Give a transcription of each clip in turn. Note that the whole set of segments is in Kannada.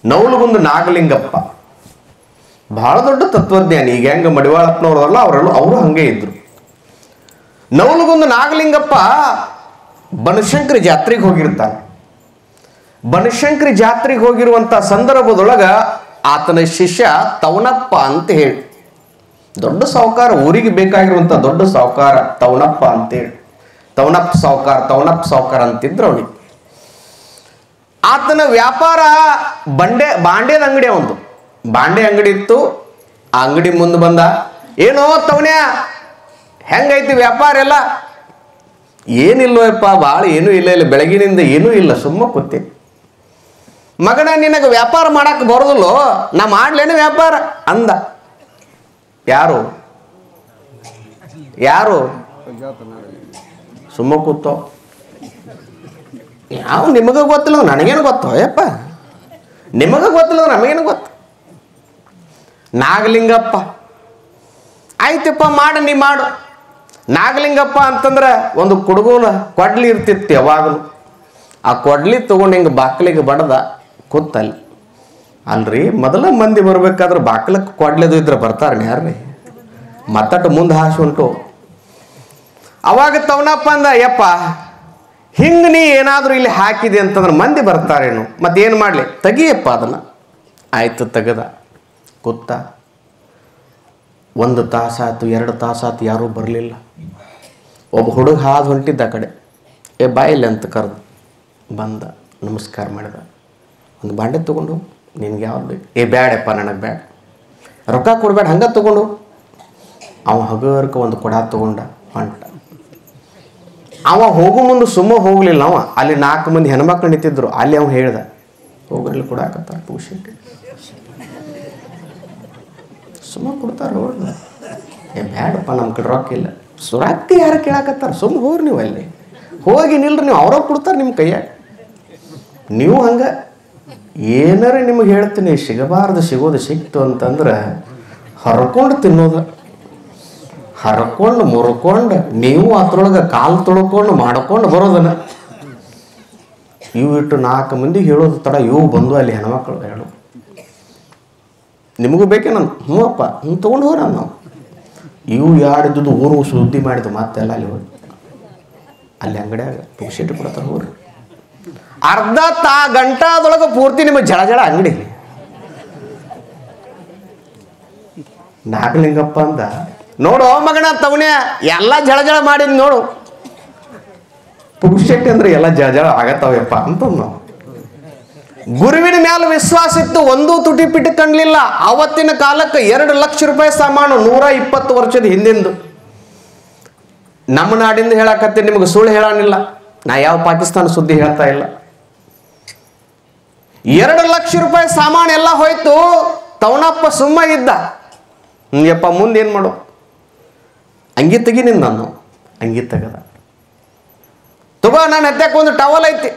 ನವಲಗುಂದ ನಾಗಲಿಂಗಪ್ಪ ಬಹಳ ದೊಡ್ಡ ತತ್ವಜ್ಞಾನಿ. ಈಗ ಹೆಂಗ ಮಡಿವಾಳಪ್ಪನವರಲ್ಲ ಅವರು ಹಂಗೆ ಇದ್ರು. ನವಲಗುಂದ ನಾಗಲಿಂಗಪ್ಪ ಬನಶಂಕರಿ ಜಾತ್ರೆಗೆ ಹೋಗಿರ್ತಾನೆ. ಬನಶಂಕರಿ ಜಾತ್ರೆಗೆ ಹೋಗಿರುವಂಥ ಸಂದರ್ಭದೊಳಗ ಆತನ ಶಿಷ್ಯ ತವನಪ್ಪ ಅಂತ ಹೇಳಿ, ದೊಡ್ಡ ಸಾಹುಕಾರ, ಊರಿಗೆ ಬೇಕಾಗಿರುವಂಥ ದೊಡ್ಡ ಸಾಹುಕಾರ ತವನಪ್ಪ ಅಂತೇಳಿ, ತವನಪ್ಪ ಸಾಹುಕಾರ ಅಂತಿದ್ರು ಅವನಿಗೆ. ಆತನ ವ್ಯಾಪಾರ ಬಾಂಡೆದ ಅಂಗಡಿ, ಒಂದು ಬಾಂಡೆ ಅಂಗಡಿ ಇತ್ತು. ಆ ಅಂಗಡಿ ಮುಂದೆ ಬಂದ, ಏನೋ ತವನ್ಯ ಹೆಂಗೈತಿ ವ್ಯಾಪಾರ ಎಲ್ಲ? ಏನಿಲ್ಲೋಯಪ್ಪ, ಭಾಳ ಏನೂ ಇಲ್ಲ, ಬೆಳಗಿನಿಂದ ಏನೂ ಇಲ್ಲ, ಸುಮ್ಮ ಕೂತಿ. ಮಗನ ನಿನಗೆ ವ್ಯಾಪಾರ ಮಾಡಕ್ಕೆ ಬರೋದಿಲ್ಲೋ, ನಾ ಮಾಡ್ಲೇನು ವ್ಯಾಪಾರ ಅಂದ. ಯಾರು ಸುಮ್ಮ ಕೂತೋ? ಯಾವ ನಿಮಗ ಗೊತ್ತಿಲ್ಲ, ನನಗೇನು ಗೊತ್ತೋ ಯಪ್ಪ, ನಿಮಗ ಗೊತ್ತಿಲ್ಲ, ನಮಗೇನು ಗೊತ್ತು. ನಾಗಲಿಂಗಪ್ಪ, ಆಯ್ತಪ್ಪ ಮಾಡು, ನೀ ಮಾಡು. ನಾಗಲಿಂಗಪ್ಪ ಅಂತಂದ್ರೆ ಒಂದು ಕುಡುಗೋಲ ಕೊಡ್ಲಿ ಇರ್ತಿತ್ತು ಯಾವಾಗಲೂ. ಆ ಕೊಡ್ಲಿ ತಗೊಂಡು ಹಿಂಗೆ ಬಾಕ್ಲಿಗೆ ಬಡ್ದ ಕೂತಲ್ಲಿ. ಅಲ್ರಿ, ಮೊದಲ ಮಂದಿ ಬರ್ಬೇಕಾದ್ರೆ ಬಾಕ್ಲಕ್ಕೆ ಕೊಡ್ಲಿದು ಇದ್ರೆ ಬರ್ತಾರ ಯಾರ್ರಿ? ಮತ್ತಟ್ಟು ಮುಂದೆ ಹಾಸಿ ಉಂಟು. ಅವಾಗ ತವನಪ್ಪ ಅಂದ, ಯಪ್ಪ ಹಿಂಗೆ ನೀ ಏನಾದರೂ ಇಲ್ಲಿ ಹಾಕಿದೆ ಅಂತಂದ್ರೆ ಮಂದಿ ಬರ್ತಾರೇನು, ಮತ್ತೇನು ಮಾಡಲಿ, ತೆಗಿಯಪ್ಪ ಅದನ್ನು. ಆಯ್ತು, ತೆಗೆದ ಕೂತ. 1 ತಾಸಾಯ್ತು, 2 ತಾಸಾಯ್ತು, ಯಾರೂ ಬರಲಿಲ್ಲ. ಒಬ್ಬ ಹುಡುಗ ಹಾದು ಹೊಂಟಿದ್ದ ಆ ಕಡೆ, ಬಾಯಿಲ್ಲ ಅಂತ ಕರೆದು ಬಂದ, ನಮಸ್ಕಾರ ಮಾಡಿದ. ಒಂದು ಬಾಂಡೆ ತೊಗೊಂಡು, ನಿನ್ಗೆ ಯಾವ್ದು ಬೇಕು? ಬ್ಯಾಡಪ್ಪ, ನನಗೆ ಬ್ಯಾಡ, ರೊಕ್ಕ ಕೊಡಬೇಡ, ಹಂಗೆ ತೊಗೊಂಡು. ಅವ ಹಗರ್ಕ ಒಂದು ಕೊಡ ತೊಗೊಂಡ ಹೊಂಟ. ಅವ ಹೋಗೋ ಮುಂದೆ ಸುಮ್ಮ ಹೋಗಲಿಲ್ಲ. ಅವ ಅಲ್ಲಿ 4 ಮಂದಿ ಹೆಣ್ಮಕ್ಳು ನಿಂತಿದ್ರು. ಅಲ್ಲಿ ಅವ ಹೇಳ್ದ, ಹೋಗ್ರಲ್ಲಿ ಕೊಡಾಕತ್ತಾರ ಪೂಶೆಟ್, ಸುಮ್ಮ ಕೊಡ್ತಾರ, ಬ್ಯಾಡಪ್ಪ, ನಮ್ಮ ಕಡೆ ರೊಕ್ಕ ಇಲ್ಲ. ರೊಕ್ಕ ಯಾರು ಕೇಳಾಕತ್ತಾರ? ಸುಮ್ಮ ಹೋಗ್ರಿ ನೀವು, ಅಲ್ಲಿ ಹೋಗಿ ನಿಲ್ರಿ ನೀವು, ಅವ್ರವ್ರು ಕೊಡ್ತಾರೆ ನಿಮ್ಮ ಕೈಯಾಗ. ನೀವು ಹಂಗೆ ಏನಾರ ನಿಮಗೆ ಹೇಳ್ತೀನಿ, ಸಿಗಬಾರ್ದು ಸಿಗೋದು ಸಿಕ್ತು ಅಂತಂದ್ರೆ ಹರ್ಕೊಂಡು ತಿನ್ನೋದು, ಹರ್ಕೊಂಡು ಮುರ್ಕೊಂಡು ನೀವು ಅದ್ರೊಳಗೆ ಕಾಲು ತೊಳ್ಕೊಂಡು ಮಾಡ್ಕೊಂಡು ಬರೋದನ್ನ. ಇವು ಇಟ್ಟು 4 ಮಂದಿಗೆ ಹೇಳೋದು ತಡ, ಇವು ಬಂದು ಅಲ್ಲಿ ಹೆಣ್ಮಕ್ಳು ಹೇಳು, ನಿಮಗೂ ಬೇಕೇ ನಾನು? ಹ್ಞೂ ಅಪ್ಪ, ತೊಗೊಂಡು ಹೋರ ನಾವು. ಇವು ಯಾಡಿದ್ದು ಊರು ಸುದ್ದಿ ಮಾಡಿದ್ದು, ಮತ್ತೆಲ್ಲ ಅಲ್ಲಿ ಹೋಗಿ ಅಲ್ಲಿ ಅಂಗಡಿಯಾಗ ಪುಕ್ಷಿಟ್ಟು ಕೊಡ್ತಾರೆ. ಹೋರಿ ಅರ್ಧ ಗಂಟಾದೊಳಗೆ ಪೂರ್ತಿ ನಿಮಗೆ ಜಳ ಅಂಗಡಿ. ನಾಗಲಿಂಗಪ್ಪ ಅಂದ, ನೋಡು ಮಗನ ತವನ್ಯ, ಎಲ್ಲ ಜಳ ಮಾಡಿದ್ ನೋಡು. ಪುಕ್ಷೆಟ್ಟಿ ಅಂದ್ರೆ ಎಲ್ಲ ಜಳ ಆಗತ್ತಾವಪ್ಪ ಅಂತ ನಾವು. ಗುರುವಿನ ಮೇಲೆ ವಿಶ್ವಾಸ ಇತ್ತು, ಒಂದೂ ತುಟಿ ಪಿಟ್ಟು ಕಾಣಲಿಲ್ಲ. ಅವತ್ತಿನ ಕಾಲಕ್ಕೆ 2 ಲಕ್ಷ ರೂಪಾಯಿ ಸಾಮಾನು, 120 ವರ್ಷದ ಹಿಂದಿಂದು. ನಮ್ಮ ನಾಡಿಂದ ಹೇಳಕತ್ತೀನಿ, ನಿಮಗೆ ಸುಳ್ಳು ಹೇಳಾನಿಲ್ಲ, ನಾ ಯಾವ ಪಾಕಿಸ್ತಾನ ಸುದ್ದಿ ಹೇಳ್ತಾ ಇಲ್ಲ. 2 ಲಕ್ಷ ರೂಪಾಯಿ ಸಾಮಾನು ಎಲ್ಲ ಹೋಯ್ತು. ತವನಪ್ಪ ಸುಮ್ಮ ಇದ್ದ. ಯಪ್ಪ ಮುಂದೇನು ಮಾಡು? ಅಂಗಿ ತೆಗಿ ನಿಂದ. ನಾನು ಅಂಗಿ ತೆಗದ. ತಗೋ, ನಾನು ಎತ್ತಕ್ಕೆ ಒಂದು ಟವಲ್ ಐತಿ,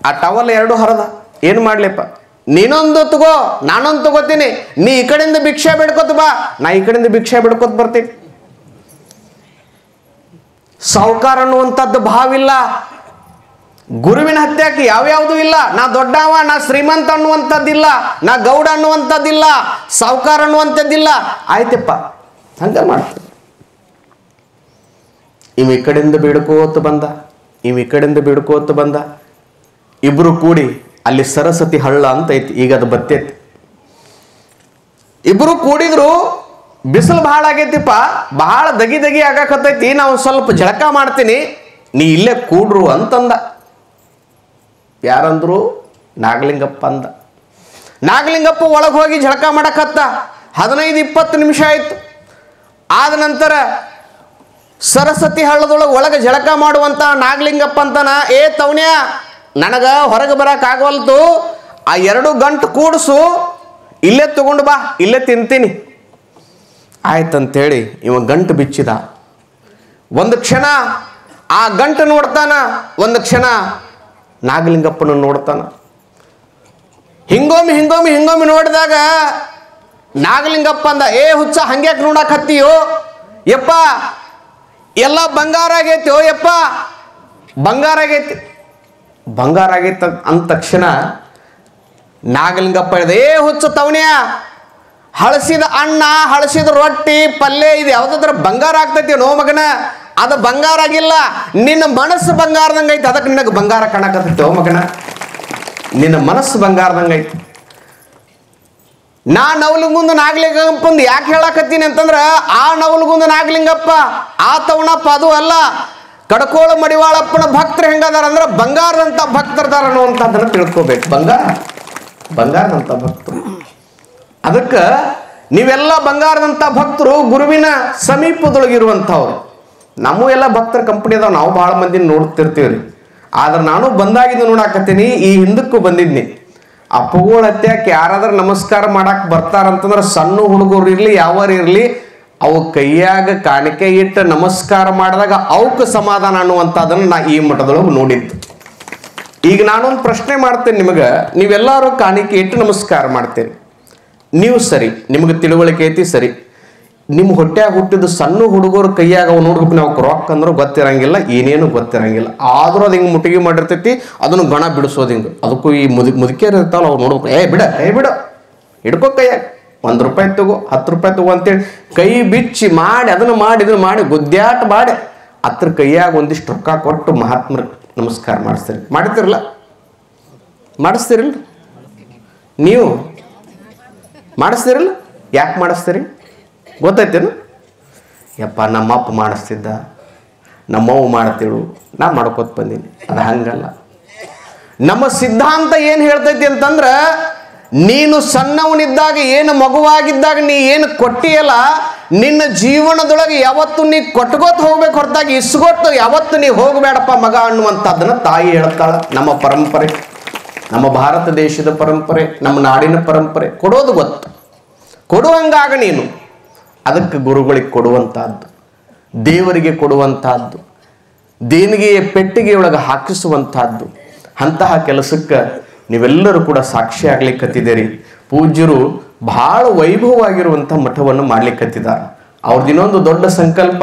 ಆ ಟವಲ್ 2 ಹರದ. ಏನು ಮಾಡ್ಲಿಪ್ಪ, ನೀನೊಂದು ತಗೋ, ನಾನೊಂದು ತಗೋತೀನಿ, ನೀ ಈ ಕಡೆಯಿಂದ ಭಿಕ್ಷೆ ಬಿಡ್ಕೋತ ಬಾ, ನಾ ಈ ಕಡೆಯಿಂದ ಭಿಕ್ಷೆ ಬಿಡ್ಕೋತ ಬರ್ತೀನಿ. ಸಾಹುಕಾರ ಅನ್ನುವಂಥದ್ದು ಭಾವಿಲ್ಲ. ಗುರುವಿನ ಹತ್ಯಕ್ಕೆ ಯಾವ್ಯಾವುದೂ ಇಲ್ಲ. ನಾ ದೊಡ್ಡವ, ನಾ ಶ್ರೀಮಂತ ಅನ್ನುವಂಥದ್ದಿಲ್ಲ, ನಾ ಗೌಡ ಅನ್ನುವಂಥದ್ದಿಲ್ಲ, ಸಾಹುಕಾರ ಅನ್ನುವಂಥದ್ದಿಲ್ಲ. ಆಯ್ತಪ್ಪ, ಹಂಗೆ ಮಾಡ್ತೀನಿ. ಇವ್ ಈ ಕಡೆಯಿಂದ ಬಿಡ್ಕೋತ ಬಂದ, ಇವ್ ಈ ಕಡೆಯಿಂದ ಬಿಡ್ಕೋತ ಬಂದ. ಇಬ್ರು ಕೂಡಿ ಅಲ್ಲಿ ಸರಸ್ವತಿ ಹಳ್ಳ ಅಂತ ಐತಿ, ಈಗ ಅದು ಬತ್ತೈತಿ. ಇಬ್ರು ಕೂಡಿದ್ರು. ಬಿಸಿಲು ಭಾಳ ಆಗೈತಿಪ್ಪ, ಭಾಳ ದಗಿ ಆಗಾಕತ್ತೈತಿ, ನಾವು ಸ್ವಲ್ಪ ಜಳಕ ಮಾಡ್ತೀನಿ, ನೀ ಇಲ್ಲೇ ಕೂಡ್ರು ಅಂತಂದ. ಯಾರಂದ್ರು? ನಾಗಲಿಂಗಪ್ಪ ಅಂದ. ನಾಗಲಿಂಗಪ್ಪ ಒಳಗೆ ಹೋಗಿ ಜಳಕ ಮಾಡಕತ್ತ. 15-20 ನಿಮಿಷ ಆಯ್ತು. ಆದ ನಂತರ ಸರಸ್ವತಿ ಹಳ್ಳದೊಳಗೆ ಒಳಗೆ ಜಳಕ ಮಾಡುವಂತ ನಾಗಲಿಂಗಪ್ಪ ಅಂತಾನ, ತವನ್ಯ, ನನಗ ಹೊರಗೆ ಬರಕ್ ಆಗವಲ್ತು, ಆ 2 ಗಂಟು ಕೂಡಿಸು, ಇಲ್ಲೇ ತಗೊಂಡು ಬಾ, ಇಲ್ಲೇ ತಿಂತೀನಿ. ಆಯ್ತಂತೇಳಿ ಇವ ಗಂಟು ಬಿಚ್ಚಿದ. ಒಂದು ಕ್ಷಣ ಆ ಗಂಟು ನೋಡ್ತಾನ, ಒಂದು ಕ್ಷಣ ನಾಗಲಿಂಗಪ್ಪನ ನೋಡ್ತಾನ. ಹಿಂಗೊಮ್ಮೆ ನೋಡಿದಾಗ ನಾಗಲಿಂಗಪ್ಪ ಅಂದ, ಹುಚ್ಚ, ಹಂಗ್ಯಾಕೆ ನೋಡಕ್ ಹತ್ತೀಯೋ ಯಪ್ಪ, ಎಲ್ಲ ಬಂಗಾರ ಆಗೈತಿ ಯಪ್ಪ, ಬಂಗಾರ ಆಗೈತಿ ಅಂದ ತಕ್ಷಣ ನಾಗಲಿಂಗಪ್ಪ ಹೇಳಿದ, ಏ ಹುಚ್ಚು ತವಣ್ಯ, ಹಳಸಿದ ಅಣ್ಣ, ಹಳಸಿದ ರೊಟ್ಟಿ, ಪಲ್ಯ ಇದು ಯಾವುದಾದ್ರ ಬಂಗಾರ ಆಗ್ತೈತಿ ನೋ ಮಗನ? ಅದು ಬಂಗಾರ ಆಗಿಲ್ಲ, ನಿನ್ನ ಮನಸ್ಸು ಬಂಗಾರದಂಗೈತಿ. ಅದಕ್ಕೆ ನಿನಗೆ ಬಂಗಾರ ಕಾಣಕತ್ತೈತಿ ಓ ಮಗನ, ನಿನ್ನ ಮನಸ್ಸು ಬಂಗಾರದಂಗೈತಿ. ನಾ ನವಲಗುಂದ ನಾಗಲಿಂಗಪ್ಪಂದು ಯಾಕೆ ಹೇಳಕತ್ತೀನಿ ಅಂತಂದ್ರ, ಆ ನವಲಗುಂದ ನಾಗಲಿಂಗಪ್ಪ ಆ ತವಣಪ್ಪ ಅದು ಅಲ್ಲ. ಕಡಕೋಳ ಮಡಿವಾಳಪ್ಪನ ಭಕ್ತರು ಹೆಂಗದಾರ ಅಂದ್ರೆ ಬಂಗಾರದಂತ ಭಕ್ತರದಾರ ಅನ್ನುವಂಥದ್ದನ್ನು ತಿಳ್ಕೋಬೇಕು. ಬಂಗಾರದಂತ ಭಕ್ತರು. ಅದಕ್ಕೆ ನೀವೆಲ್ಲ ಬಂಗಾರದಂತ ಭಕ್ತರು, ಗುರುವಿನ ಸಮೀಪದೊಳಗಿರುವಂಥವ್ರು. ನಮ್ಮೂ ಎಲ್ಲ ಭಕ್ತರ ಕಂಪನಿ ಅದಾವ, ನಾವು ಭಾಳ ಮಂದಿ ನೋಡ್ತಿರ್ತೀವ್ರಿ. ಆದ್ರೆ ನಾನು ಬಂದಾಗಿದ್ದು ನೋಡಾಕತ್ತೀನಿ, ಈ ಹಿಂದಕ್ಕೂ ಬಂದಿದ್ನಿ. ಅಪ್ಪುಗಳ ಹತ್ಯಾಕೆ ಯಾರಾದ್ರೂ ನಮಸ್ಕಾರ ಮಾಡಕ್ಕೆ ಬರ್ತಾರಂತಂದ್ರೆ ಸಣ್ಣ ಹುಡುಗರು ಇರಲಿ ಯಾವಾರು ಇರಲಿ, ಅವು ಕೈಯಾಗ ಕಾಣಿಕೆ ಇಟ್ಟು ನಮಸ್ಕಾರ ಮಾಡಿದಾಗ ಅವಕ್ಕೆ ಸಮಾಧಾನ ಅನ್ನುವಂಥದ್ದನ್ನು ನಾ ಈ ಮಠದೊಳಗೆ ನೋಡಿದ್ದು. ಈಗ ನಾನೊಂದು ಪ್ರಶ್ನೆ ಮಾಡ್ತೇನೆ ನಿಮಗೆ, ನೀವೆಲ್ಲರೂ ಕಾಣಿಕೆ ಇಟ್ಟು ನಮಸ್ಕಾರ ಮಾಡ್ತೇನೆ, ನೀವು ಸರಿ, ನಿಮಗೆ ತಿಳುವಳಿಕೆ ಐತಿ ಸರಿ. ನಿಮ್ಮ ಹೊಟ್ಯಾಗ ಹುಟ್ಟಿದ ಸಣ್ಣ ಹುಡುಗರು ಕೈಯಾಗ ಅವು ನೋಡ್ಬೇಕು, ನಾವು ರೊಕ್ಕ ಅಂದ್ರೆ ಗೊತ್ತಿರಂಗಿಲ್ಲ, ಏನೇನು ಗೊತ್ತಿರಂಗಿಲ್ಲ. ಆದ್ರೂ ಅದು ಹಿಂಗೆ ಮುಟ್ಟಿಗೆ ಮಾಡಿರ್ತೈತಿ, ಅದನ್ನು ಗಣ ಬಿಡಿಸೋದು ಹಿಂಗೆ. ಅದಕ್ಕೂ ಈ ಮುದುಕಿಯರು ಇರ್ತಾವಲ್ಲ, ಅವ್ರು ನೋಡ್ಬೇಕು, ಏ ಬಿಡ ಕೈ ಬಿಡ, ಹಿಡ್ಕೋ ಕೈಯಾಗ, 1 ರೂಪಾಯಿ ತಗೋ, 10 ರೂಪಾಯಿ ತಗೋ ಅಂತೇಳಿ ಕೈ ಬಿಚ್ಚಿ ಮಾಡಿ ಇದನ್ನು ಮಾಡಿ ಗುದ್ದಾಟ ಮಾಡಿ ಹತ್ರ ಕೈಯಾಗ ಒಂದಿಷ್ಟು ರೊಕ್ಕ ಕೊಟ್ಟು ಮಹಾತ್ಮರು ನಮಸ್ಕಾರ ಮಾಡಿಸ್ತೀರಿ. ಮಾಡಿಸ್ತಿರಲ್ಲ ನೀವು? ಮಾಡಿಸ್ತಿರಲ್ಲ? ಯಾಕೆ ಮಾಡಿಸ್ತೀರಿ ಗೊತ್ತೈತೇನು? ಯಪ್ಪ ನಮ್ಮಪ್ಪ ಮಾಡಿಸ್ತಿದ್ದ, ನಮ್ಮವ್ವ ಮಾಡ್ತಿಳು, ನಾ ಮಾಡ್ಕೋತ ಬಂದೀನಿ. ಅದು ಹಂಗಲ್ಲ. ನಮ್ಮ ಸಿದ್ಧಾಂತ ಏನು ಹೇಳ್ತೈತಿ ಅಂತಂದ್ರೆ, ನೀನು ಸಣ್ಣವನಿದ್ದಾಗ, ಏನು ಮಗುವಾಗಿದ್ದಾಗ ನೀ ಏನು ಕೊಟ್ಟಿಯಲ್ಲ, ನಿನ್ನ ಜೀವನದೊಳಗೆ ಯಾವತ್ತು ನೀ ಕೊಟ್ಕೋತ ಹೋಗ್ಬೇಕು ಹೊರತಾಗಿ ಇಸ್ಕೊಟ್ಟು ಯಾವತ್ತು ನೀ ಹೋಗಬೇಡಪ್ಪ ಮಗ ಅನ್ನುವಂಥದ್ದನ್ನು ತಾಯಿ ಹೇಳ್ತಾಳೆ. ನಮ್ಮ ಪರಂಪರೆ, ನಮ್ಮ ಭಾರತ ದೇಶದ ಪರಂಪರೆ, ನಮ್ಮ ನಾಡಿನ ಪರಂಪರೆ. ಕೊಡೋದು ಗೊತ್ತು, ಕೊಡುವಂಗಾಗ ನೀನು. ಅದಕ್ಕೆ ಗುರುಗಳಿಗೆ ಕೊಡುವಂಥದ್ದು, ದೇವರಿಗೆ ಕೊಡುವಂಥದ್ದು, ದೇಣಿಗೆಯ ಪೆಟ್ಟಿಗೆಯೊಳಗೆ ಹಾಕಿಸುವಂಥದ್ದು. ಅಂತಹ ಕೆಲಸಕ್ಕೆ ನೀವೆಲ್ಲರೂ ಕೂಡ ಸಾಕ್ಷಿ ಆಗ್ಲಿಕ್ಕತ್ತಿದ್ದೀರಿ. ಪೂಜ್ಯರು ಬಹಳ ವೈಭವವಾಗಿರುವಂಥ ಮಠವನ್ನು ಮಾಡ್ಲಿಕ್ಕತ್ತಿದ್ದಾರೆ. ಅವ್ರದ್ದು ಇನ್ನೊಂದು ದೊಡ್ಡ ಸಂಕಲ್ಪ,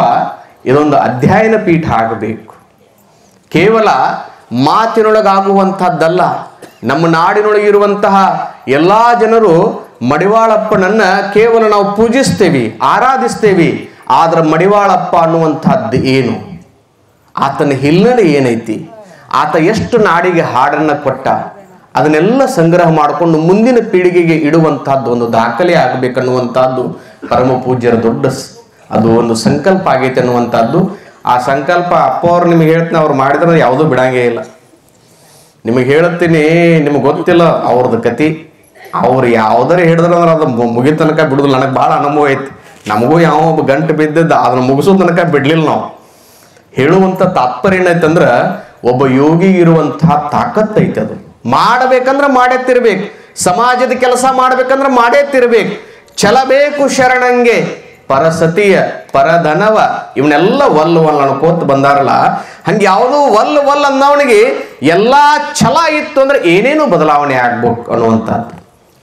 ಇದೊಂದು ಅಧ್ಯಯನ ಪೀಠ ಆಗಬೇಕು. ಕೇವಲ ಮಾತಿನೊಳಗಾಗುವಂಥದ್ದಲ್ಲ. ನಮ್ಮ ನಾಡಿನೊಳಗಿರುವಂತಹ ಎಲ್ಲ ಜನರು ಮಡಿವಾಳಪ್ಪನನ್ನ ಕೇವಲ ನಾವು ಪೂಜಿಸ್ತೇವೆ, ಆರಾಧಿಸ್ತೇವೆ. ಆದ್ರೆ ಮಡಿವಾಳಪ್ಪ ಅನ್ನುವಂಥದ್ದು ಏನು, ಆತನ ಹಿನ್ನೆಲೆ ಏನೈತಿ, ಆತ ಎಷ್ಟು ನಾಡಿಗೆ ಹಾಡನ್ನು ಕೊಟ್ಟ, ಅದನ್ನೆಲ್ಲ ಸಂಗ್ರಹ ಮಾಡಿಕೊಂಡು ಮುಂದಿನ ಪೀಳಿಗೆಗೆ ಇಡುವಂತಹದ್ದು ಒಂದು ದಾಖಲೆ ಆಗಬೇಕನ್ನುವಂಥದ್ದು ಪರಮ ಪೂಜ್ಯರ ದೊಡ್ಡ ಅದು ಒಂದು ಸಂಕಲ್ಪ ಆಗೈತೆ ಅನ್ನುವಂಥದ್ದು. ಆ ಸಂಕಲ್ಪ ಅಪ್ಪ ಅವ್ರು ನಿಮಗೆ ಹೇಳ್ತೀನಿ, ಅವ್ರು ಮಾಡಿದ್ರೆ ಯಾವುದೂ ಬಿಡಂಗೇ ಇಲ್ಲ. ನಿಮಗೆ ಹೇಳುತ್ತೀನಿ, ನಿಮಗೆ ಗೊತ್ತಿಲ್ಲ ಅವ್ರದ್ದು ಕತಿ. ಅವ್ರು ಯಾವುದರ ಹಿಡಿದ್ರೆ ಅಂದ್ರೆ ಅದು ಮುಗಿ ತನಕ ಬಿಡುದಿಲ್ಲ. ನನಗೆ ಭಾಳ ಅನುಭವ ಐತಿ. ನಮಗೂ ಯಾವ ಒಬ್ಬ ಗಂಟು ಬಿದ್ದಿದ್ದು ಅದನ್ನು ಮುಗಿಸೋ ತನಕ ಬಿಡ್ಲಿಲ್ಲ ನಾವು. ಹೇಳುವಂಥ ತಾತ್ಪರ್ಯ ಏನೈತಂದ್ರೆ, ಒಬ್ಬ ಯೋಗಿ ಇರುವಂತಹ ತಾಕತ್ತೈತೆ. ಅದು ಮಾಡಬೇಕಂದ್ರೆ ಮಾಡೇ ತಿರ್ಬೇಕು, ಸಮಾಜದ ಕೆಲಸ ಮಾಡ್ಬೇಕಂದ್ರೆ ಮಾಡೇ ತಿರ್ಬೇಕು. ಛಲಬೇಕು ಶರಣಂಗೆ ಪರಸತಿಯ ಪರಧನವ, ಇವನ್ನೆಲ್ಲ ಒಲ್ಲು ಅನ್ಕೋತ ಬಂದಾರಲ್ಲ. ಹಂಗೆ ಯಾವುದೋ ಒಲ್ಲು ಅನ್ನೋವನಿಗೆ ಎಲ್ಲ ಛಲ ಇತ್ತು ಅಂದ್ರೆ ಏನೇನು ಬದಲಾವಣೆ ಆಗ್ಬೇಕು ಅನ್ನುವಂಥದ್ದು.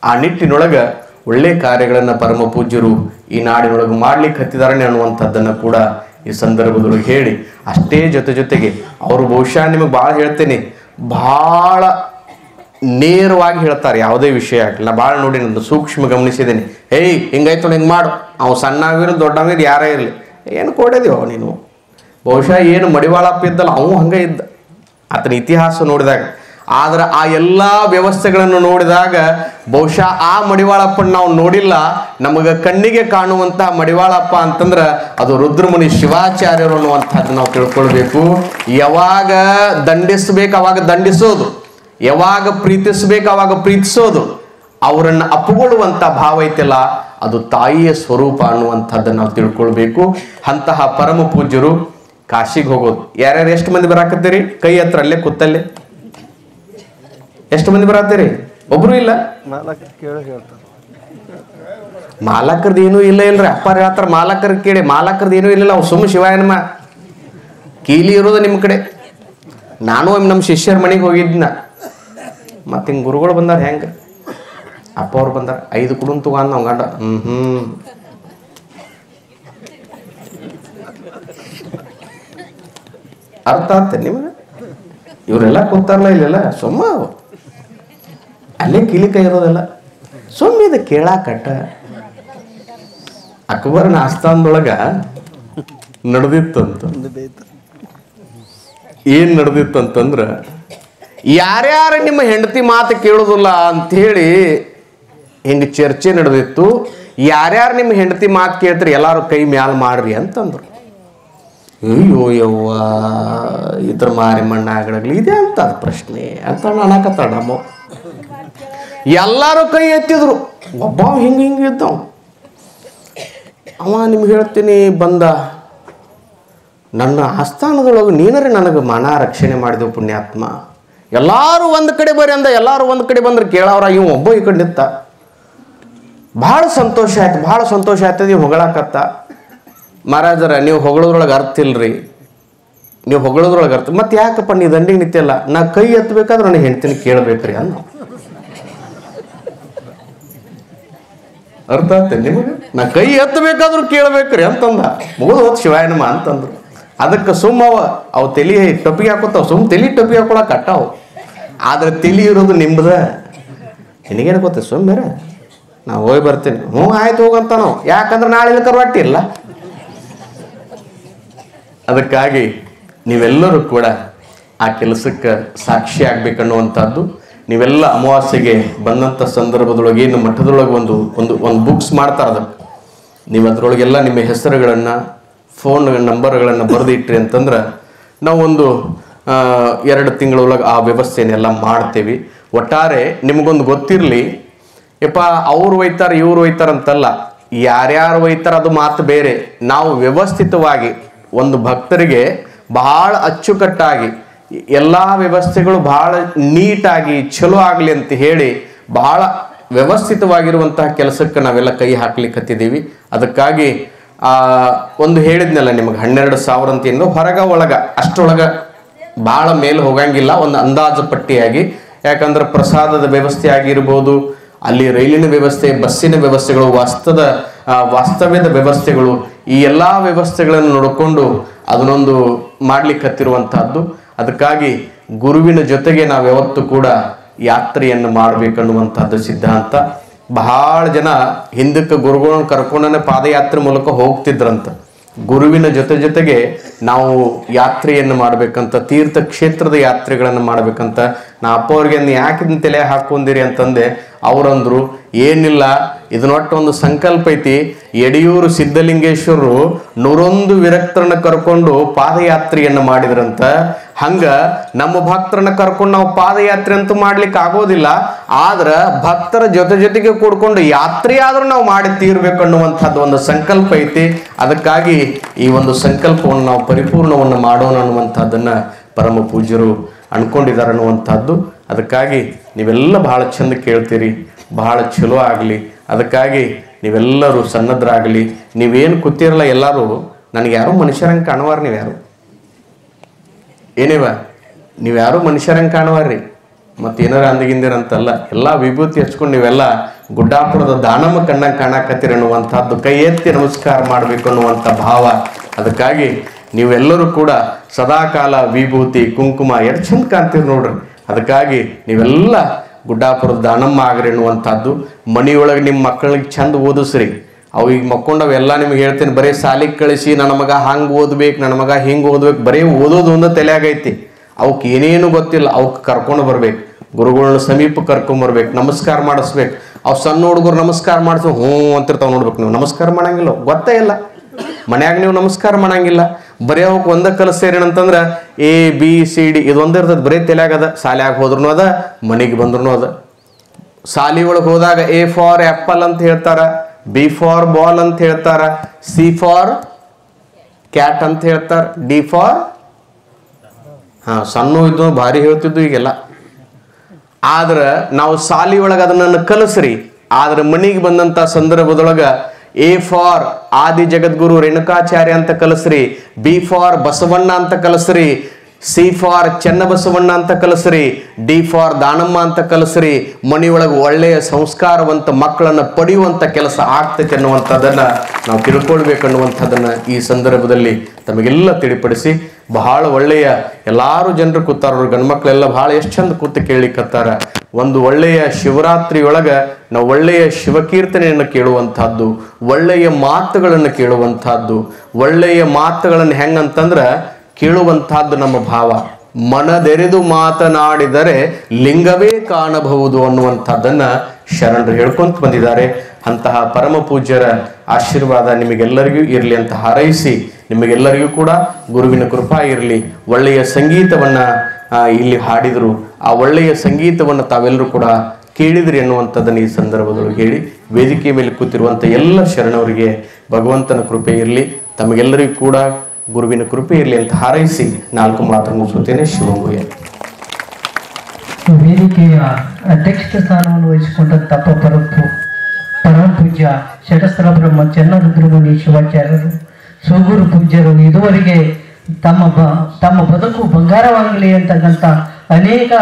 ಆ ನಿಟ್ಟಿನೊಳಗೆ ಒಳ್ಳೆ ಕಾರ್ಯಗಳನ್ನು ಪರಮ ಪೂಜ್ಯರು ಈ ನಾಡಿನೊಳಗೆ ಮಾಡ್ಲಿಕ್ಕೆ ಹತ್ತಿದಾರನೆ ಅನ್ನುವಂಥದ್ದನ್ನು ಕೂಡ ಈ ಸಂದರ್ಭದೊಳಗೆ ಹೇಳಿ, ಅಷ್ಟೇ ಜೊತೆಗೆ ಅವರು ಬಹುಶಃ ನಿಮಗೆ ಭಾಳ ಹೇಳ್ತೇನೆ, ಭಾಳ ನೇರವಾಗಿ ಹೇಳ್ತಾರೆ. ಯಾವುದೇ ವಿಷಯ ಆಗಲಿ, ನಾ ಭಾಳ ನೋಡಿ ನಂದು ಸೂಕ್ಷ್ಮ ಗಮನಿಸಿದ್ದೇನೆ. ಏಯ್ ಹಿಂಗಾಯ್ತು ಹಿಂಗೆ ಮಾಡು, ಅವು ಸಣ್ಣವಿರಲಿ ದೊಡ್ಡವಿರಲಿ ಯಾರೇ ಇರಲಿ, ಏನು ಕೊಡೋದಿವ ನೀನು. ಬಹುಶಃ ಏನು ಮಡಿವಾಳಪ್ಪ ಇದ್ದಲ್ಲ ಅವು ಹಂಗೆ ಇದ್ದ, ಆತನ ಇತಿಹಾಸ ನೋಡಿದಾಗ. ಆದ್ರೆ ಆ ಎಲ್ಲ ವ್ಯವಸ್ಥೆಗಳನ್ನು ನೋಡಿದಾಗ ಬಹುಶಃ ಆ ಮಡಿವಾಳಪ್ಪನ ನಾವು ನೋಡಿಲ್ಲ. ನಮಗೆ ಕಣ್ಣಿಗೆ ಕಾಣುವಂತಹ ಮಡಿವಾಳಪ್ಪ ಅಂತಂದ್ರೆ ಅದು ರುದ್ರಮುನಿ ಶಿವಾಚಾರ್ಯರು ಅನ್ನುವಂಥದ್ದು ನಾವು ತಿಳ್ಕೊಳ್ಬೇಕು. ಯಾವಾಗ ದಂಡಿಸ್ಬೇಕು ಅವಾಗ ದಂಡಿಸೋದು, ಯಾವಾಗ ಪ್ರೀತಿಸ್ಬೇಕು ಅವಾಗ ಪ್ರೀತಿಸೋದು, ಅವರನ್ನು ಅಪ್ಪುಗೊಳ್ಳುವಂಥ ಭಾವ ಐತಿಲ್ಲ, ಅದು ತಾಯಿಯ ಸ್ವರೂಪ ಅನ್ನುವಂಥದ್ದನ್ನು ನಾವು ತಿಳ್ಕೊಳ್ಬೇಕು. ಅಂತಹ ಪರಮ ಪೂಜ್ಯರು ಕಾಶಿಗೆ ಹೋಗೋದು. ಯಾರ್ಯಾರು ಎಷ್ಟು ಮಂದಿ ಬರಾಕತ್ತೀರಿ? ಕೈ ಹತ್ರ ಅಲ್ಲೇ ಕೂತಲ್ಲೇ ಎಷ್ಟು ಮಂದಿ ಬರತ್ತೀರಿ? ಒಬ್ರು ಇಲ್ಲ. ಮಾಲಕರದ್ದು ಏನೂ ಇಲ್ಲ ಇಲ್ರಿ. ಅಪ್ಪಾರ ಹೇಳ್ತಾರ ಮಾಲಕರ ಕೇಳಿ, ಮಾಲಕರದ್ದು ಏನೂ ಇಲ್ಲ. ಅವ್ರು ಸುಮ್ಮ ಶಿವಾಯನಮ್ಮ ಕೀಲಿ ಇರೋದು ನಿಮ್ಮ ಕಡೆ. ನಾನು ನಮ್ಮ ಶಿಷ್ಯರ ಮನೆಗೆ ಹೋಗಿದ್ನ, ಮತ್ತೆ ಹಿಂಗೆ ಗುರುಗಳು ಬಂದಾರ. ಹೆಂಗೆ ಅಪ್ಪ ಅವ್ರು ಬಂದಾರ, 5 ಕುಡುನ್ ತಗೊಂಡ್ ನಾವು ಗಂಡ ಅರ್ಥ ಆಗ್ತದೆ ನಿಮಗೆ? ಇವರೆಲ್ಲ ಕೂತಾರಲ್ಲ ಇಲ್ಲೆಲ್ಲ ಸುಮ್ಮ ಅಲ್ಲೇ ಕೀಲಿಕ ಇರೋದಲ್ಲ, ಸುಮ್ಮನೆ ಕೇಳಾಕಟ್ಟ. ಅಕ್ಬರನ ಆಸ್ಥಾನದೊಳಗ ನಡೆದಿತ್ತಂತ. ಏನ್ ನಡೆದಿತ್ತಂತಂದ್ರ, ಯಾರ್ಯಾರು ನಿಮ್ಮ ಹೆಂಡತಿ ಮಾತು ಕೇಳೋದಿಲ್ಲ ಅಂಥೇಳಿ ಹಿಂಗೆ ಚರ್ಚೆ ನಡೆದಿತ್ತು. ಯಾರ್ಯಾರು ನಿಮ್ಮ ಹೆಂಡತಿ ಮಾತು ಕೇಳ್ತಾರೆ ಎಲ್ಲಾರು ಕೈ ಮ್ಯಾಲ ಮಾಡ್ರಿ ಅಂತಂದ್ರು. ಅಯ್ಯೋ ಯವ್ವ, ಇದ್ರ ಮಾರಿ ಮಣ್ಣ ಆಗಡಗ್ಲಿ ಇದೆ ಅಂತ ಪ್ರಶ್ನೆ ಅಂತ ಅನ್ನಕತ್ತಾಳ ನಮ್ಮ. ಎಲ್ಲಾರು ಕೈ ಎತ್ತಿದ್ರು. ಒಬ್ಬ ಹಿಂಗೆ ಇದ್ದವ. ಅವ ನಿಮ್ಗೆ ಹೇಳ್ತೀನಿ, ಬಂದ ನನ್ನ ಆಸ್ಥಾನದೊಳಗೆ ನೀನರೇ ನನಗೆ ಮಾನ ರಕ್ಷಣೆ ಮಾಡಿದೆವು ಪುಣ್ಯಾತ್ಮ. ಎಲ್ಲಾರು ಒಂದು ಕಡೆ ಬರ್ರಿ ಅಂದ. ಎಲ್ಲಾರು ಒಂದು ಕಡೆ ಬಂದ್ರೆ ಕೇಳವ್ರ, ಇವ್ ಒಬ್ಬ ಈ ಕಡೆ ನಿಂತ. ಭಾಳ ಸಂತೋಷ ಆಯ್ತು, ಭಾಳ ಸಂತೋಷ ಆಯ್ತದ. ಇವ್ ಹೊಗಳಾಕತ್ತ. ಮಹಾರಾಜರ, ನೀವು ಹೊಗಳೋದ್ರೊಳಗೆ ಅರ್ಥ ಇಲ್ರಿ, ನೀವು ಹೊಗಳೋದ್ರೊಳಗೆ ಅರ್ಥ. ಮತ್ತೆ ಯಾಕಪ್ಪ ನೀ ದಂಡಿಗೆ ನಿಂತಿಯಲ್ಲ, ನಾ ಕೈ ಎತ್ತಬೇಕಾದ್ರೆ ನನಗೆ ಹೆಂಡ್ತೀನಿ ಕೇಳಬೇಕ್ರಿ ಅನ್ನ. ಅರ್ಥ ಆಗ್ತದೆ ನಿಮಗೆ? ನಾ ಕೈ ಎತ್ತಬೇಕಾದ್ರೂ ಕೇಳಬೇಕ್ರಿ ಅಂತಂದ. ಮುಗಿದು ಹೋದ್ ಶಿವಾಯನಮ್ಮ ಅಂತಂದ್ರು. ಅದಕ್ಕೆ ಅವು ತಲೆ ಟೊಪ್ಪಿಗೆ ಹಾಕೋತಾವ. ತಲೆ ಟೊಪ್ಪಿಗೆ ಹಾಕೊಳಕ್ ಕಟ್ಟಾವು. ಆದ್ರೆ ತಲೆ ಇರೋದು ನಿಮ್ದ. ನಿನಗೇನು ಗೊತ್ತ? ಸುಮ್ಮನೆ ನಾವು ಹೋಗಿ ಬರ್ತೀನಿ. ಆಯ್ತು ಹೋಗಂತ ನಾವು. ಯಾಕಂದ್ರೆ ನಾಳೆ ಇಲ್ಲಿ ಕರ್ವಾಟಿ ಇಲ್ಲ. ಅದಕ್ಕಾಗಿ ನೀವೆಲ್ಲರೂ ಕೂಡ ಆ ಕೆಲಸಕ್ಕೆ ಸಾಕ್ಷಿ ಆಗ್ಬೇಕನ್ನುವಂಥದ್ದು. ನೀವೆಲ್ಲ ಅಮಾವಾಸ್ಯೆಗೆ ಬಂದಂಥ ಸಂದರ್ಭದೊಳಗೆ ಏನು ಮಠದೊಳಗೆ ಒಂದು ಬುಕ್ಸ್ ಮಾಡ್ತಾರೆ. ಅದಕ್ಕೆ ನೀವು ಅದರೊಳಗೆಲ್ಲ ನಿಮ್ಮ ಹೆಸರುಗಳನ್ನು, ಫೋನ್ ನಂಬರ್ಗಳನ್ನು ಬರೆದಿಟ್ರಿ ಅಂತಂದ್ರೆ ನಾವು 2 ತಿಂಗಳೊಳಗೆ ಆ ವ್ಯವಸ್ಥೆನೆಲ್ಲ ಮಾಡ್ತೇವೆ. ಒಟ್ಟಾರೆ ನಿಮಗೊಂದು ಗೊತ್ತಿರಲಿ, ಯಪ್ಪ ಅವ್ರು ಒಯ್ತಾರೆ ಇವ್ರು ಒಯ್ತಾರಂತಲ್ಲ. ಯಾರ್ಯಾರು ಒಯ್ತಾರ ಅದು ಮಾತು ಬೇರೆ. ನಾವು ವ್ಯವಸ್ಥಿತವಾಗಿ ಒಂದು ಭಕ್ತರಿಗೆ ಬಹಳ ಅಚ್ಚುಕಟ್ಟಾಗಿ ಎಲ್ಲ ವ್ಯವಸ್ಥೆಗಳು ಬಹಳ ನೀಟಾಗಿ ಚಲೋ ಆಗಲಿ ಅಂತ ಹೇಳಿ ಬಹಳ ವ್ಯವಸ್ಥಿತವಾಗಿರುವಂತಹ ಕೆಲಸಕ್ಕೆ ನಾವೆಲ್ಲ ಕೈ ಹಾಕ್ಲಿಕ್ಕತ್ತಿದ್ದೀವಿ. ಅದಕ್ಕಾಗಿ ಒಂದು ಹೇಳಿದ್ನಲ್ಲ ನಿಮಗೆ, 12,000 ಅಂತಿಂದ ಹೊರಗ ಒಳಗ ಅಷ್ಟೊಳಗ ಭಾಳ ಮೇಲೆ ಹೋಗಂಗಿಲ್ಲ. ಒಂದು ಅಂದಾಜು ಪಟ್ಟಿಯಾಗಿ, ಯಾಕಂದ್ರೆ ಪ್ರಸಾದದ ವ್ಯವಸ್ಥೆ ಆಗಿರ್ಬೋದು, ಅಲ್ಲಿ ರೈಲಿನ ವ್ಯವಸ್ಥೆ, ಬಸ್ಸಿನ ವ್ಯವಸ್ಥೆಗಳು, ವಾಸ್ತವ್ಯದ ವ್ಯವಸ್ಥೆಗಳು, ಈ ಎಲ್ಲ ವ್ಯವಸ್ಥೆಗಳನ್ನು ನೋಡಿಕೊಂಡು ಅದನ್ನೊಂದು ಮಾಡ್ಲಿಕ್ಕತ್ತಿರುವಂತಹದ್ದು. ಅದಕ್ಕಾಗಿ ಗುರುವಿನ ಜೊತೆಗೆ ನಾವು ಯಾವತ್ತೂ ಕೂಡ ಯಾತ್ರೆಯನ್ನು ಮಾಡಬೇಕನ್ನುವಂಥದ್ದು ಸಿದ್ಧಾಂತ. ಬಹಳ ಜನ ಹಿಂದಕ್ಕೆ ಗುರುಗಳನ್ನ ಕರ್ಕೊಂಡೇ ಪಾದಯಾತ್ರೆ ಮೂಲಕ ಹೋಗ್ತಿದ್ರಂತ. ಗುರುವಿನ ಜೊತೆಗೆ ನಾವು ಯಾತ್ರೆಯನ್ನು ಮಾಡ್ಬೇಕಂತ, ತೀರ್ಥ ಕ್ಷೇತ್ರದ ಯಾತ್ರೆಗಳನ್ನು ಮಾಡ್ಬೇಕಂತ. ನಾ ಅಪ್ಪ ಅವ್ರಿಗೆ ಯಾಕೆ ಇದನ್ನ ತಲೆ ಹಾಕೊಂಡಿರಿ ಅಂತಂದೆ. ಅವರಂದ್ರು, ಏನಿಲ್ಲ, ಇದನ್ನೊಟ್ಟೊಂದು ಸಂಕಲ್ಪ ಐತಿ. ಯಡಿಯೂರು ಸಿದ್ಧಲಿಂಗೇಶ್ವರರು 101 ವಿರಕ್ತರನ್ನ ಕರ್ಕೊಂಡು ಪಾದಯಾತ್ರೆಯನ್ನು ಮಾಡಿದ್ರಂತ. ಹಂಗ ನಮ್ಮ ಭಕ್ತರನ್ನ ಕರ್ಕೊಂಡು ನಾವು ಪಾದಯಾತ್ರೆ ಅಂತೂ ಮಾಡ್ಲಿಕ್ಕೆ ಆಗೋದಿಲ್ಲ. ಆದ್ರ ಭಕ್ತರ ಜೊತೆಗೆ ಕೂಡ್ಕೊಂಡು ಯಾತ್ರೆ ಆದ್ರೂ ನಾವು ಮಾಡಿ ತೀರ್ಬೇಕು ಅನ್ನುವಂಥದ್ದು ಒಂದು ಸಂಕಲ್ಪ ಐತಿ. ಅದಕ್ಕಾಗಿ ಈ ಒಂದು ಸಂಕಲ್ಪವನ್ನು ನಾವು ಪರಿಪೂರ್ಣವನ್ನು ಮಾಡೋಣ ಅನ್ನುವಂಥದ್ದನ್ನ ಪರಮ ಪೂಜ್ಯರು ಅನ್ಕೊಂಡಿದ್ದಾರೆ ಅನ್ನುವಂಥದ್ದು. ಅದಕ್ಕಾಗಿ ನೀವೆಲ್ಲ ಬಹಳ ಚಂದ ಕೇಳ್ತೀರಿ, ಬಹಳ ಚಲೋ ಆಗಲಿ. ಅದಕ್ಕಾಗಿ ನೀವೆಲ್ಲರೂ ಸನ್ನದ್ಧರಾಗಲಿ. ನೀವೇನು ಕೂತಿರಲ್ಲ ಎಲ್ಲರೂ ನನಗೆ ಯಾರು ಮನುಷ್ಯರಂಗೆ ಕಾಣುವಾರ. ನೀವ್ಯಾರು ಮನುಷ್ಯರಂಗೆ ಕಾಣುವಾರ್ರಿ. ಮತ್ತು ಏನಾರ ಅಂದಿಗಿಂದಿರಂತಲ್ಲ, ಎಲ್ಲ ವಿಭೂತಿ ಹಚ್ಕೊಂಡು ನೀವೆಲ್ಲ ಗುಡ್ಡಾಪುರದ ದಾನಮ್ಮ ಕಣ್ಣಂಗೆ ಕಾಣಕತ್ತೀರಿ ಅನ್ನುವಂಥದ್ದು. ಕೈ ಎತ್ತಿ ನಮಸ್ಕಾರ ಮಾಡಬೇಕು ಅನ್ನುವಂಥ ಭಾವ. ಅದಕ್ಕಾಗಿ ನೀವೆಲ್ಲರೂ ಕೂಡ ಸದಾಕಾಲ ವಿಭೂತಿ ಕುಂಕುಮ ಎಷ್ಟು ಚಂದ ಕಾಣ್ತೀರಿ ನೋಡ್ರಿ. ಅದಕ್ಕಾಗಿ ನೀವೆಲ್ಲ ಗುಡ್ಡಾಪುರದ ದಾನಮ್ಮ ಆಗ್ರಿ ಅನ್ನುವಂಥದ್ದು. ಮನೆಯೊಳಗೆ ನಿಮ್ಮ ಮಕ್ಕಳಿಗೆ ಚಂದ ಓದಿಸ್ರಿ. ಅವು ಈಗ ಮಕ್ಕೊಂಡವೆಲ್ಲ ನಿಮ್ಗೆ ಹೇಳ್ತೀನಿ, ಬರೀ ಸಾಲಿಗೆ ಕಳಿಸಿ ನನ್ನ ಮಗ ಹಂಗೆ ಓದ್ಬೇಕು, ನನ್ನ ಮಗ ಹಿಂಗೆ ಓದ್ಬೇಕು, ಬರೀ ಓದೋದು ಒಂದು ತಲೆಯಾಗೈತಿ. ಅವಕ್ಕೆ ಏನೇನು ಗೊತ್ತಿಲ್ಲ. ಅವಕ್ಕೆ ಕರ್ಕೊಂಡು ಬರ್ಬೇಕು, ಗುರುಗಳನ್ನ ಸಮೀಪ ಕರ್ಕೊಂಬರ್ಬೇಕು, ನಮಸ್ಕಾರ ಮಾಡಿಸ್ಬೇಕು. ಅವು ಸಣ್ಣ ಹುಡುಗರು ನಮಸ್ಕಾರ ಮಾಡಿಸು ಅಂತಿರ್ತಾವೆ ನೋಡ್ಬೇಕು. ನೀವು ನಮಸ್ಕಾರ ಮಾಡಂಗಿಲ್ಲ, ಗೊತ್ತೇ ಇಲ್ಲ. ಮನ್ಯಾಗ ನೀವು ನಮಸ್ಕಾರ ಮಾಡಂಗಿಲ್ಲ. ಬರೀ ಅವಕ್ಕೆ ಒಂದ ಕಲಿಸ್ತೇರಿ ಅಂತಂದ್ರೆ ABCD ಇದೊಂದು ಇರ್ತದೆ, ಬರೀ ತಲೆಯಾಗದ. ಸಾಲ್ಯಾಗ ಹೋದ್ರೂ ಅದ, ಮನೆಗೆ ಬಂದ್ರೂ ಅದ. ಸಾಲಿ ಒಳಗೆ ಹೋದಾಗ A ಫಾರ್ ಆ್ಯಪಲ್ ಅಂತ ಹೇಳ್ತಾರ, B ಫಾರ್ ಬಾಲ್ ಅಂತ ಹೇಳ್ತಾರ, C ಫಾರ್ ಕ್ಯಾಟ್ ಅಂತ ಹೇಳ್ತಾರ, D ಫಾರ್ ಸಣ್ಣ ಇದ್ದು ಭಾರಿ ಹೇಳ್ತಿದ್ದು ಈಗೆಲ್ಲ. ಆದ್ರೆ ನಾವು ಸಾಲಿ ಒಳಗೆ ಅದನ್ನ ಕಲಿಸ್ರಿ. ಆದ್ರೆ ಮನೆಗೆ ಬಂದಂತ ಸಂದರ್ಭದೊಳಗ A ಫಾರ್ ಆದಿ ಜಗದ್ಗುರು ರೇಣುಕಾಚಾರ್ಯ ಅಂತ ಕಲಿಸ್ರಿ, B ಫಾರ್ ಬಸವಣ್ಣ ಅಂತ ಕಲಿಸ್ರಿ, C ಫಾರ್ ಚೆನ್ನಬಸವಣ್ಣ ಅಂತ ಕಲಿಸ್ರಿ, D ಫಾರ್ ದಾನಮ್ಮ ಅಂತ ಕಲಿಸ್ರಿ. ಮನೆಯೊಳಗೆ ಒಳ್ಳೆಯ ಸಂಸ್ಕಾರವಂತ ಮಕ್ಕಳನ್ನು ಪಡೆಯುವಂಥ ಕೆಲಸ ಆಗ್ತೈತೆ ಅನ್ನುವಂಥದ್ದನ್ನ ನಾವು ತಿಳ್ಕೊಳ್ಬೇಕನ್ನುವಂಥದ್ದನ್ನ ಈ ಸಂದರ್ಭದಲ್ಲಿ ತಮಗೆಲ್ಲ ತಿಳಿಪಡಿಸಿ, ಬಹಳ ಒಳ್ಳೆಯ ಎಲ್ಲಾರು ಜನರು ಕೂತಾರ. ಗಂಡ್ಮಕ್ಳೆಲ್ಲ ಬಹಳ ಎಷ್ಟು ಚಂದ ಕೂತು ಕೇಳಿಕತ್ತಾರ. ಒಂದು ಒಳ್ಳೆಯ ಶಿವರಾತ್ರಿಯೊಳಗ ನಾವು ಒಳ್ಳೆಯ ಶಿವಕೀರ್ತನೆಯನ್ನು ಕೇಳುವಂತಹದ್ದು, ಒಳ್ಳೆಯ ಮಾತುಗಳನ್ನು ಕೇಳುವಂತಹದ್ದು. ಒಳ್ಳೆಯ ಮಾತುಗಳನ್ನು ಹೆಂಗಂತಂದ್ರ ಕೇಳುವಂತಹದ್ದು ನಮ್ಮ ಭಾವ. ಮನದೆರೆದು ಮಾತನಾಡಿದರೆ ಲಿಂಗವೇ ಕಾಣಬಹುದು ಅನ್ನುವಂಥದ್ದನ್ನ ಶರಣರು ಹೇಳ್ಕೊಂತ ಬಂದಿದ್ದಾರೆ. ಅಂತಹ ಪರಮ ಪೂಜ್ಯರ ಆಶೀರ್ವಾದ ನಿಮಗೆಲ್ಲರಿಗೂ ಇರಲಿ ಅಂತ ಹಾರೈಸಿ, ನಿಮಗೆಲ್ಲರಿಗೂ ಕೂಡ ಗುರುವಿನ ಕೃಪಾ ಇರಲಿ. ಒಳ್ಳೆಯ ಸಂಗೀತವನ್ನ ಇಲ್ಲಿ ಹಾಡಿದರು, ಆ ಒಳ್ಳೆಯ ಸಂಗೀತವನ್ನು ತಾವೆಲ್ಲರೂ ಕೂಡ ಕೇಳಿದ್ರಿ ಅನ್ನುವಂಥದ್ದನ್ನು ಈ ಸಂದರ್ಭದೊಳಗೆ ಹೇಳಿ, ವೇದಿಕೆ ಮೇಲೆ ಕೂತಿರುವಂಥ ಎಲ್ಲ ಶರಣವರಿಗೆ ಭಗವಂತನ ಕೃಪೆ ಇರಲಿ, ತಮಗೆಲ್ಲರಿಗೂ ಕೂಡ ಗುರುವಿನ ಕೃಪೆ ಇರಲಿ ಅಂತ ಹಾರೈಸಿ 4 ಮಾತು ಮುಗಿಸುತ್ತೇನೆ. ಶಿವಂಗುಯ್ಯ. ವೇದಿಕೆಯ ಅಧ್ಯಕ್ಷ ಸ್ಥಾನವನ್ನು ವಹಿಸಿಕೊಂಡಂತ ಪರಮ ಪೂಜ್ಯ ಷಟಸ್ಥಲ ಬ್ರಹ್ಮ ಚನ್ನರುದ್ರಮುನಿ ಶಿವಾಚಾರ್ಯರು, ಸೂಗೂರು ಪೂಜ್ಯರು ಇದುವರೆಗೆ ತಮ್ಮ ಬದುಕು ಬಂಗಾರವಾಗಲಿ ಅಂತಕ್ಕಂಥ ಅನೇಕ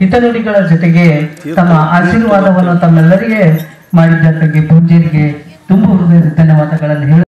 ಹಿತನುಡಿಗಳ ಜೊತೆಗೆ ತಮ್ಮ ಆಶೀರ್ವಾದವನ್ನು ತಮ್ಮೆಲ್ಲರಿಗೆ ಮಾಡಿದ್ದಕ್ಕಾಗಿ ಪೂಜ್ಯರಿಗೆ ತುಂಬ ಹೃದಯದ ಧನ್ಯವಾದಗಳನ್ನು ಹೇಳಿ